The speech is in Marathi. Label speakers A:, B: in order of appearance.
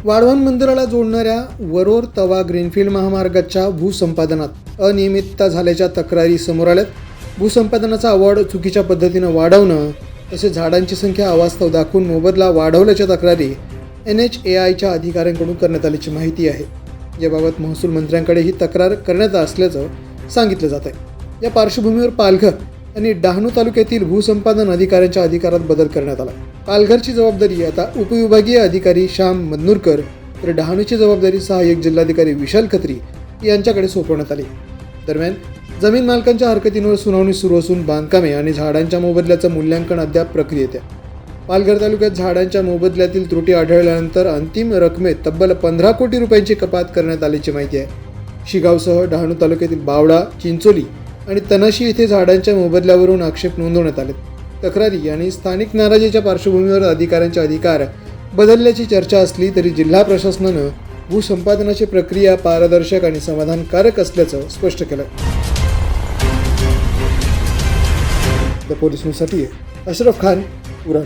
A: वाढवण मंदिराला जोडणाऱ्या वरोर तवा ग्रीनफील्ड महामार्गाच्या भूसंपादनात अनियमितता झाल्याच्या तक्रारी समोर आल्यात. भूसंपादनाचा अवॉर्ड चुकीच्या पद्धतीनं वाढवणं तसेच झाडांची संख्या अवास्तव दाखवून मोबदला वाढवल्याच्या तक्रारी NHAIच्या अधिकाऱ्यांकडून करण्यात आल्याची माहिती आहे. याबाबत महसूल मंत्र्यांकडे ही तक्रार करण्यात असल्याचं सांगितलं जात आहे. या पार्श्वभूमीवर पालघर आणि डहाणू तालुक्यातील भूसंपादन अधिकाऱ्यांच्या अधिकारात बदल करण्यात आला. पालघरची जबाबदारी आता उपविभागीय अधिकारी श्याम मदनूरकर तर डहाणूची जबाबदारी सहाय्यक जिल्हाधिकारी विशाल खत्री यांच्याकडे सोपवण्यात आली. दरम्यान जमीन मालकांच्या हरकतींवर सुनावणी सुरू असून बांधकामे आणि झाडांच्या मोबदल्याचं मूल्यांकन अद्याप प्रक्रियेत आहे. पालघर तालुक्यात झाडांच्या मोबदल्यातील त्रुटी आढळल्यानंतर अंतिम रकमेत तब्बल 15 कोटी रुपयांची कपात करण्यात आल्याची माहिती आहे. शिगावसह डहाणू तालुक्यातील बावडा, चिंचोली आणि तनाशी येथे झाडांच्या मोबदल्यावरून आक्षेप नोंदवण्यात आले. तक्रारी आणि स्थानिक नाराजीच्या पार्श्वभूमीवर अधिकाऱ्यांचे अधिकार बदलल्याची चर्चा असली तरी जिल्हा प्रशासनानं भूसंपादनाची प्रक्रिया पारदर्शक आणि समाधानकारक असल्याचं स्पष्ट केलं. द पोलीस न्यूजसाठी अशरफ खान, उरण.